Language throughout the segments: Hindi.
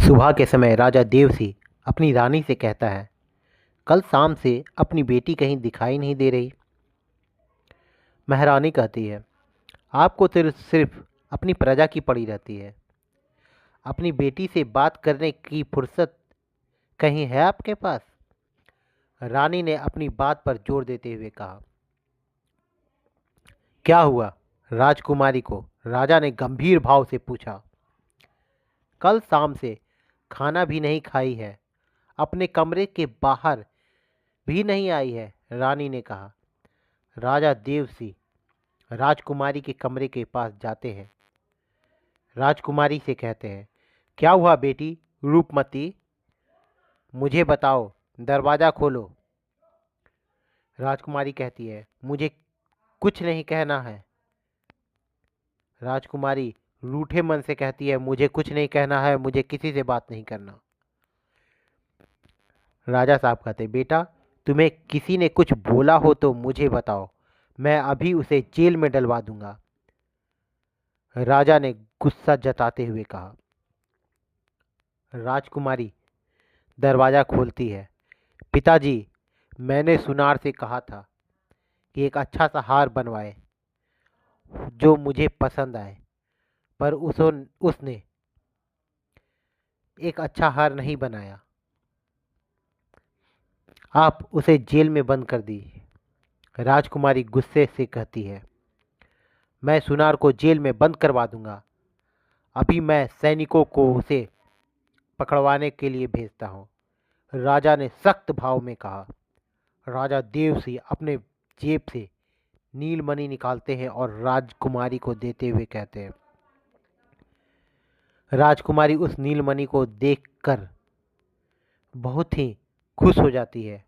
सुबह के समय राजा देवसी अपनी रानी से कहता है, कल शाम से अपनी बेटी कहीं दिखाई नहीं दे रही। महारानी कहती है, आपको सिर्फ सिर्फ अपनी प्रजा की पड़ी रहती है। अपनी बेटी से बात करने की फुर्सत कहीं है आपके पास? रानी ने अपनी बात पर जोर देते हुए कहा। क्या हुआ? राजकुमारी को राजा ने गंभीर भाव से पूछा। कल शाम से खाना भी नहीं खाई है, अपने कमरे के बाहर भी नहीं आई है, रानी ने कहा। राजा देवसी राजकुमारी के कमरे के पास जाते हैं। राजकुमारी से कहते हैं, क्या हुआ बेटी रूपमती? मुझे बताओ, दरवाज़ा खोलो। राजकुमारी कहती है, मुझे कुछ नहीं कहना है। राजकुमारी रूठे मन से कहती है, मुझे कुछ नहीं कहना है, मुझे किसी से बात नहीं करना। राजा साहब कहते, बेटा तुम्हें किसी ने कुछ बोला हो तो मुझे बताओ, मैं अभी उसे जेल में डलवा दूंगा। राजा ने गुस्सा जताते हुए कहा। राजकुमारी दरवाज़ा खोलती है। पिताजी, मैंने सुनार से कहा था कि एक अच्छा सा हार बनवाए जो मुझे पसंद आए, पर उसने एक अच्छा हार नहीं बनाया। आप उसे जेल में बंद कर दीजिए। राजकुमारी गुस्से से कहती है, मैं सुनार को जेल में बंद करवा दूंगा। अभी मैं सैनिकों को उसे पकड़वाने के लिए भेजता हूँ। राजा ने सख्त भाव में कहा। राजा देवसी अपने जेब से नीलमणि निकालते हैं और राजकुमारी को देते हुए कहते हैं। राजकुमारी उस नीलमणि को देखकर बहुत ही खुश हो जाती है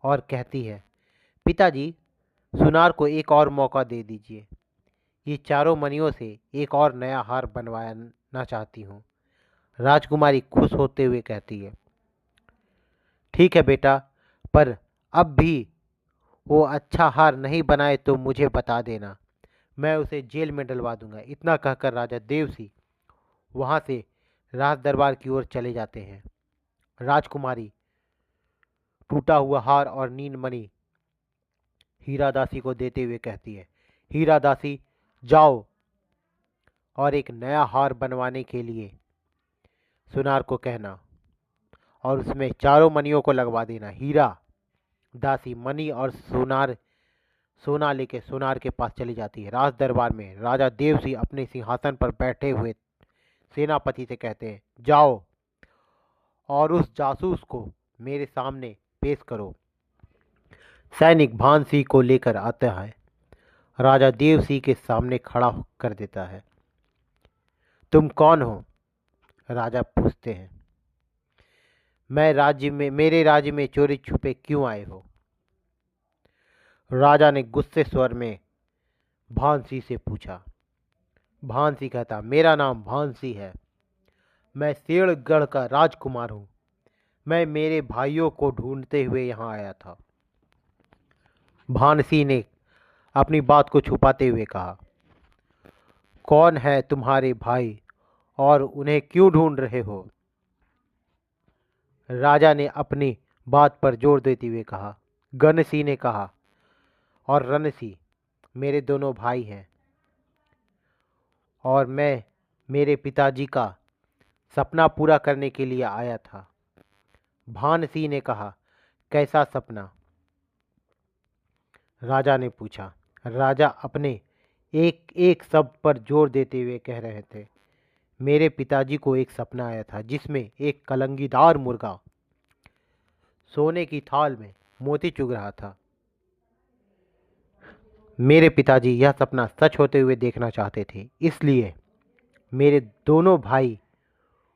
और कहती है, पिताजी सुनार को एक और मौका दे दीजिए। ये चारों मणियों से एक और नया हार बनवाना चाहती हूँ। राजकुमारी खुश होते हुए कहती है, ठीक है बेटा, पर अब भी वो अच्छा हार नहीं बनाए तो मुझे बता देना, मैं उसे जेल में डलवा दूंगा। इतना कहकर राजा देवसी वहाँ से राज दरबार की ओर चले जाते हैं। राजकुमारी टूटा हुआ हार और नीलमणि हीरा दासी को देते हुए कहती है, हीरा दासी जाओ और एक नया हार बनवाने के लिए सुनार को कहना और उसमें चारों मणियों को लगवा देना। हीरा दासी मणि और सोना लेके सोनार के पास चली जाती है। राज दरबार में राजा देवसी अपने सिंहासन पर बैठे हुए सेनापति से कहते हैं, जाओ और उस जासूस को मेरे सामने पेश करो। सैनिक भान सिंह को लेकर आता है। राजा देवसी के सामने खड़ा कर देता है। तुम कौन हो? राजा पूछते हैं। मेरे राज्य में चोरी छुपे क्यों आए हो? राजा ने गुस्से स्वर में भानसी से पूछा। भानसी कहता, मेरा नाम भानसी है, मैं शेरगढ़ का राजकुमार हूँ। मैं मेरे भाइयों को ढूंढते हुए यहाँ आया था। भानसी ने अपनी बात को छुपाते हुए कहा, कौन है तुम्हारे भाई और उन्हें क्यों ढूंढ रहे हो? राजा ने अपनी बात पर जोर देते हुए कहा। गणसी ने कहा, और रणसी मेरे दोनों भाई हैं और मैं मेरे पिताजी का सपना पूरा करने के लिए आया था। भानसी ने कहा, कैसा सपना? राजा ने पूछा। राजा अपने एक एक शब्द पर जोर देते हुए कह रहे थे, मेरे पिताजी को एक सपना आया था जिसमें एक कलंगीदार मुर्गा सोने की थाल में मोती चुग रहा था। मेरे पिताजी यह सपना सच होते हुए देखना चाहते थे, इसलिए मेरे दोनों भाई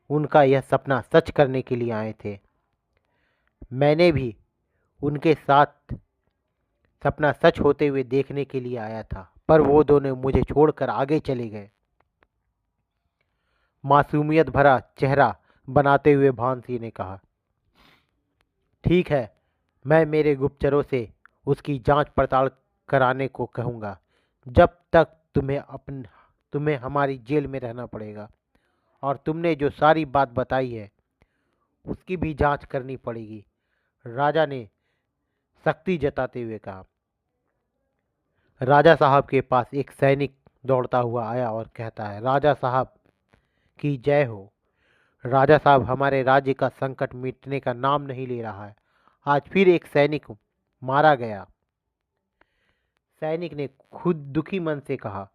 उनका यह सपना सच करने के लिए आए थे। मैंने भी उनके साथ सपना सच होते हुए देखने के लिए आया था, पर वो दोनों मुझे छोड़कर आगे चले गए। मासूमियत भरा चेहरा बनाते हुए भानसी ने कहा, ठीक है, मैं मेरे गुप्तचरों से उसकी जांच पड़ताल कराने को कहूँगा। जब तक तुम्हें हमारी जेल में रहना पड़ेगा और तुमने जो सारी बात बताई है उसकी भी जांच करनी पड़ेगी। राजा ने सख्ती जताते हुए कहा। राजा साहब के पास एक सैनिक दौड़ता हुआ आया और कहता है, राजा साहब की जय हो। राजा साहब, हमारे राज्य का संकट मिटने का नाम नहीं ले रहा है। आज फिर एक सैनिक मारा गया। सैनिक ने खुद दुखी मन से कहा।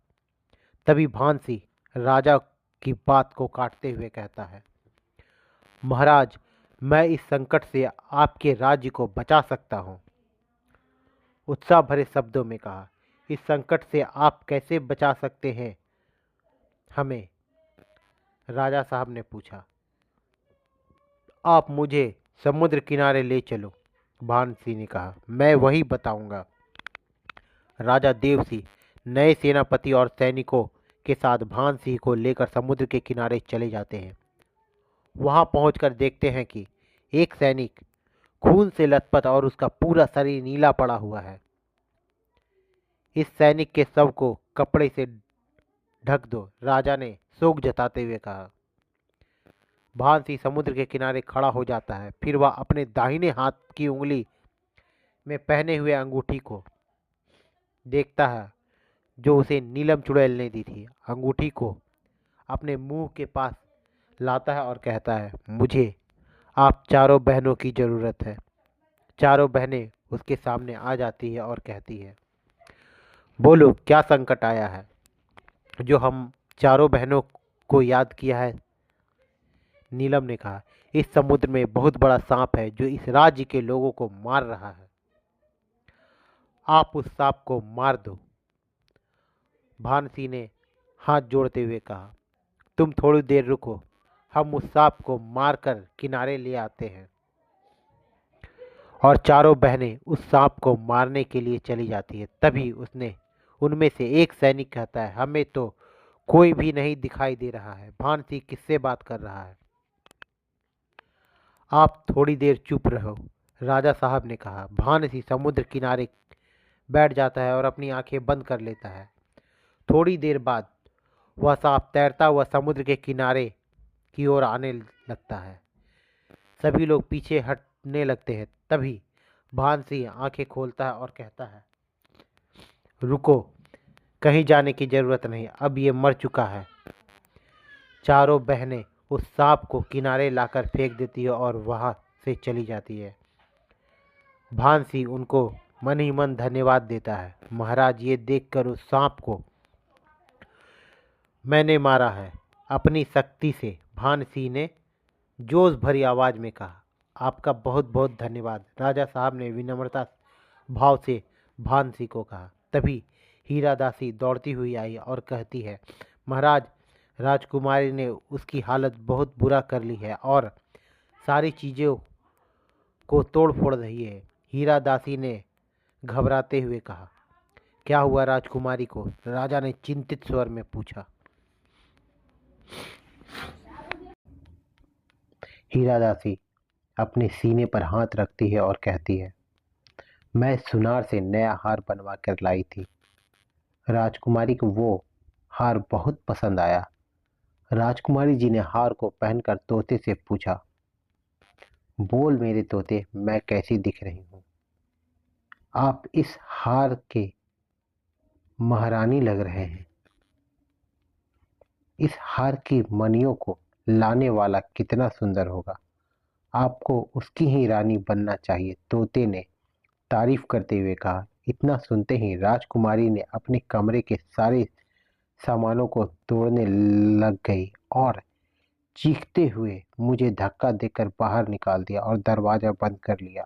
तभी भानसी राजा की बात को काटते हुए कहता है, महाराज, मैं इस संकट से आपके राज्य को बचा सकता हूँ। उत्साह भरे शब्दों में कहा, इस संकट से आप कैसे बचा सकते हैं हमें? राजा साहब ने पूछा। आप मुझे समुद्र किनारे ले चलो, भानसी ने कहा, मैं वही बताऊंगा। राजा देवसिंह नए सेनापति और सैनिकों के साथ भानसिंह को लेकर समुद्र के किनारे चले जाते हैं। वहां पहुंचकर देखते हैं कि एक सैनिक खून से लथपथ और उसका पूरा शरीर नीला पड़ा हुआ है। इस सैनिक के शव को कपड़े से ढक दो, राजा ने शोक जताते हुए कहा। भानसिंह समुद्र के किनारे खड़ा हो जाता है। फिर वह अपने दाहिने हाथ की उंगली में पहने हुए अंगूठी को देखता है जो उसे नीलम चुड़ैल ने दी थी। अंगूठी को अपने मुंह के पास लाता है और कहता है, मुझे आप चारों बहनों की ज़रूरत है। चारों बहनें उसके सामने आ जाती है और कहती है, बोलो क्या संकट आया है जो हम चारों बहनों को याद किया है? नीलम ने कहा, इस समुद्र में बहुत बड़ा सांप है जो इस राज्य के लोगों को मार रहा है। आप उस सांप को मार दो। भानसी ने हाथ जोड़ते हुए कहा, तुम थोड़ी देर रुको, हम उस सांप को मारकर किनारे ले आते हैं। और चारों बहनें उस सांप को मारने के लिए चली जाती है। तभी उनमें से एक सैनिक कहता है, हमें तो कोई भी नहीं दिखाई दे रहा है। भानसी किससे बात कर रहा है? आप थोड़ी देर चुप रहो, राजा साहब ने कहा। भानसी समुद्र किनारे बैठ जाता है और अपनी आंखें बंद कर लेता है। थोड़ी देर बाद वह सांप तैरता हुआ समुद्र के किनारे की ओर आने लगता है। सभी लोग पीछे हटने लगते हैं। तभी भानसी आंखें खोलता है और कहता है, रुको, कहीं जाने की जरूरत नहीं, अब ये मर चुका है। चारों बहनें उस सांप को किनारे लाकर फेंक देती है और वहां से चली जाती है। भानसी उनको मन ही मन धन्यवाद देता है। महाराज, ये देखकर उस सांप को मैंने मारा है अपनी शक्ति से, भानसी ने जोश भरी आवाज में कहा। आपका बहुत बहुत धन्यवाद, राजा साहब ने विनम्रता भाव से भानसी को कहा। तभी हीरा दासी दौड़ती हुई आई और कहती है, महाराज, राजकुमारी ने उसकी हालत बहुत बुरा कर ली है और सारी चीज़ों को तोड़ फोड़ रही है। हीरा दासी ने घबराते हुए कहा, क्या हुआ राजकुमारी को? राजा ने चिंतित स्वर में पूछा। हीरा दासी अपने सीने पर हाथ रखती है और कहती है, मैं सुनार से नया हार बनवा कर लाई थी। राजकुमारी को वो हार बहुत पसंद आया। राजकुमारी जी ने हार को पहनकर तोते से पूछा, बोल मेरे तोते, मैं कैसी दिख रही हूँ? आप इस हार के महारानी लग रहे हैं। इस हार की मणियों को लाने वाला कितना सुंदर होगा। आपको उसकी ही रानी बनना चाहिए, तोते ने तारीफ करते हुए कहा। इतना सुनते ही राजकुमारी ने अपने कमरे के सारे सामानों को तोड़ने लग गई और चीखते हुए मुझे धक्का देकर बाहर निकाल दिया और दरवाजा बंद कर लिया।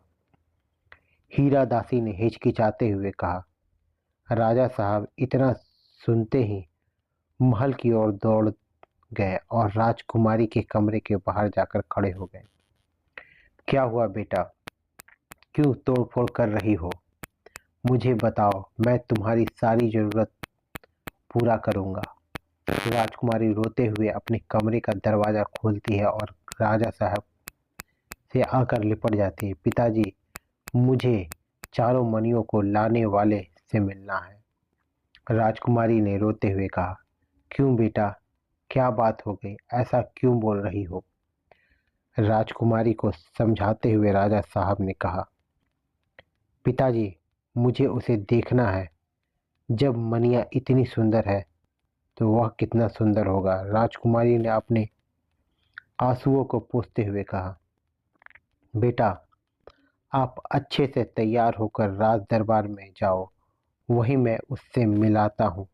हीरा दासी ने हिचकिचाते हुए कहा। राजा साहब इतना सुनते ही महल की ओर दौड़ गए और राजकुमारी के कमरे के बाहर जाकर खड़े हो गए। क्या हुआ बेटा, क्यों तोड़फोड़ कर रही हो? मुझे बताओ, मैं तुम्हारी सारी जरूरत पूरा करूंगा। राजकुमारी रोते हुए अपने कमरे का दरवाजा खोलती है और राजा साहब से आकर लिपट जाती है। पिताजी, मुझे चारों मणियों को लाने वाले से मिलना है। राजकुमारी ने रोते हुए कहा, क्यों बेटा, क्या बात हो गई, ऐसा क्यों बोल रही हो? राजकुमारी को समझाते हुए राजा साहब ने कहा, पिताजी, मुझे उसे देखना है। जब मनिया इतनी सुंदर है तो वह कितना सुंदर होगा। राजकुमारी ने अपने आंसुओं को पोंछते हुए कहा, बेटा, आप अच्छे से तैयार होकर राज दरबार में जाओ, वहीं मैं उससे मिलाता हूँ।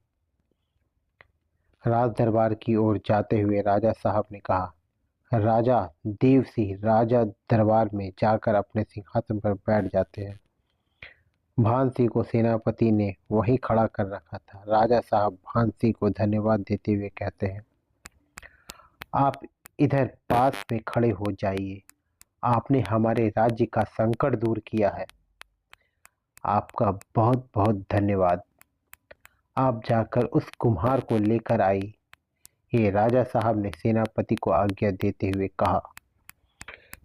राज दरबार की ओर जाते हुए राजा साहब ने कहा, राजा देव सिंह राजा दरबार में जाकर अपने सिंहासन पर बैठ जाते हैं। भान सिंह को सेनापति ने वहीं खड़ा कर रखा था। राजा साहब भान सिंह को धन्यवाद देते हुए कहते हैं, आप इधर पास में खड़े हो जाइए। आपने हमारे राज्य का संकट दूर किया है। आपका बहुत बहुत धन्यवाद। आप जाकर उस कुम्हार को लेकर आई। ये राजा साहब ने सेनापति को आज्ञा देते हुए कहा।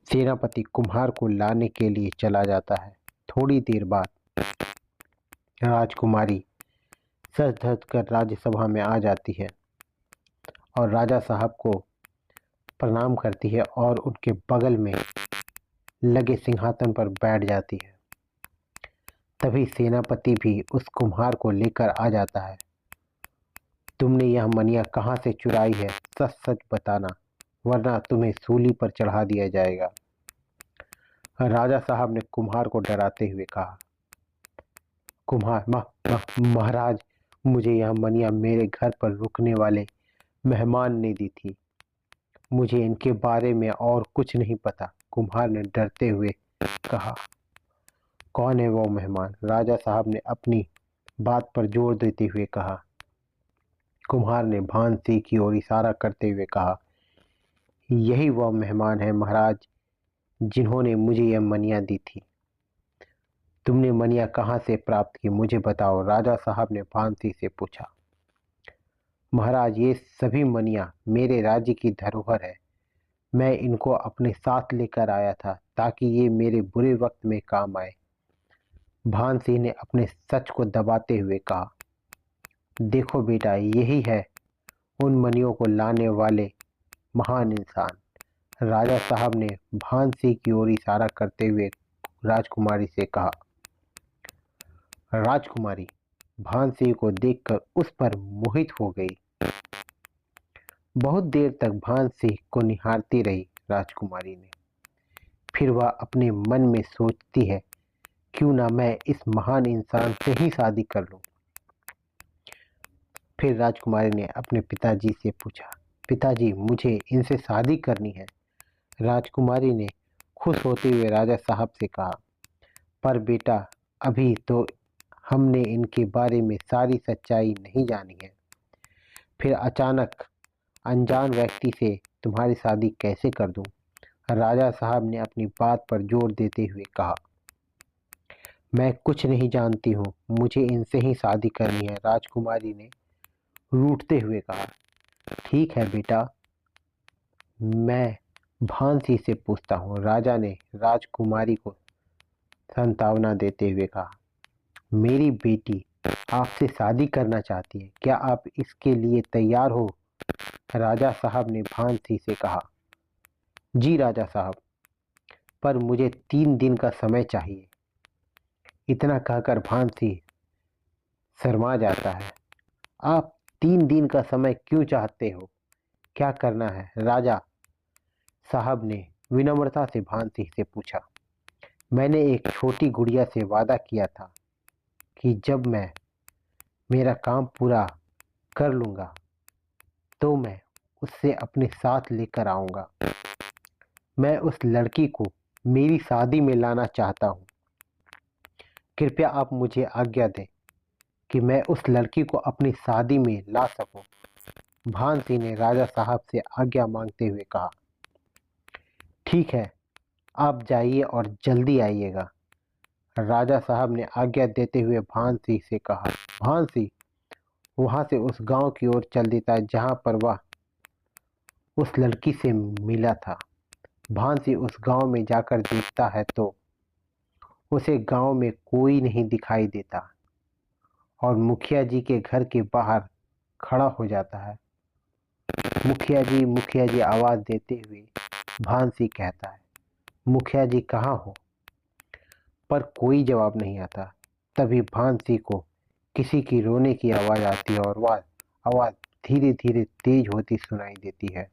सेनापति कुम्हार को लाने के लिए चला जाता है। थोड़ी देर बाद राजकुमारी सज धज कर राज्यसभा में आ जाती है और राजा साहब को प्रणाम करती है और उनके बगल में लगे सिंहासन पर बैठ जाती है। तभी सेनापति भी उस कुम्हार को लेकर आ जाता है। तुमने यह मनिया कहाँ से चुराई है? सच सच बताना, वरना तुम्हें सूली पर चढ़ा दिया जाएगा। राजा साहब ने कुम्हार को डराते हुए कहा, कुम्हार महाराज, मुझे यह मनिया मेरे घर पर रुकने वाले मेहमान ने दी थी। मुझे इनके बारे में और कुछ नहीं पता। कुम्हार ने डरते हुए कहा। कौन है वो मेहमान? राजा साहब ने अपनी बात पर जोर देते हुए कहा। कुम्हार ने भान सिंह की ओर इशारा करते हुए कहा, यही वह मेहमान है महाराज, जिन्होंने मुझे यह मनिया दी थी। तुमने मनिया कहाँ से प्राप्त की, मुझे बताओ। राजा साहब ने भान सिंह से पूछा। महाराज, ये सभी मनिया मेरे राज्य की धरोहर है। मैं इनको अपने साथ लेकर आया था ताकि ये मेरे बुरे वक्त में काम आए। भान सिंह ने अपने सच को दबाते हुए कहा, देखो बेटा, यही है उन मनियों को लाने वाले महान इंसान। राजा साहब ने भान सिंह की ओर इशारा करते हुए राजकुमारी से कहा। राजकुमारी भान सिंह को देखकर उस पर मोहित हो गई। बहुत देर तक भान सिंह को निहारती रही राजकुमारी ने। फिर वह अपने मन में सोचती है, क्यों ना मैं इस महान इंसान से ही शादी कर लूं। फिर राजकुमारी ने अपने पिताजी से पूछा, पिताजी, मुझे इनसे शादी करनी है। राजकुमारी ने खुश होते हुए राजा साहब से कहा, पर बेटा, अभी तो हमने इनके बारे में सारी सच्चाई नहीं जानी है। फिर अचानक अनजान व्यक्ति से तुम्हारी शादी कैसे कर दूं? राजा साहब ने अपनी बात पर जोर देते हुए कहा, मैं कुछ नहीं जानती हूँ, मुझे इनसे ही शादी करनी है। राजकुमारी ने रूठते हुए कहा, ठीक है बेटा, मैं भान सिंह से पूछता हूँ। राजा ने राजकुमारी को सांत्वना देते हुए कहा, मेरी बेटी आपसे शादी करना चाहती है, क्या आप इसके लिए तैयार हो? राजा साहब ने भान सिंह से कहा, जी राजा साहब, पर मुझे 3 दिन का समय चाहिए। इतना कहकर भान सिंह शर्मा जाता है। आप 3 दिन का समय क्यों चाहते हो? क्या करना है? राजा साहब ने विनम्रता से भान सिंह से पूछा। मैंने एक छोटी गुड़िया से वादा किया था कि जब मैं मेरा काम पूरा कर लूँगा तो मैं उससे अपने साथ लेकर आऊँगा। मैं उस लड़की को मेरी शादी में लाना चाहता हूँ। कृपया आप मुझे आज्ञा दें कि मैं उस लड़की को अपनी शादी में ला सकूं। भान सिंह ने राजा साहब से आज्ञा मांगते हुए कहा, ठीक है, आप जाइए और जल्दी आइएगा। राजा साहब ने आज्ञा देते हुए भान सिंह से कहा। भान सिंह वहां से उस गांव की ओर चल देता है जहां पर वह उस लड़की से मिला था। भान सिंह उस गांव में जाकर देखता है तो उसे गांव में कोई नहीं दिखाई देता और मुखिया जी के घर के बाहर खड़ा हो जाता है। मुखिया जी आवाज़ देते हुए भानसी कहता है, मुखिया जी कहाँ हो? पर कोई जवाब नहीं आता। तभी भानसी को किसी की रोने की आवाज़ आती है और वह आवाज़ धीरे धीरे तेज होती सुनाई देती है।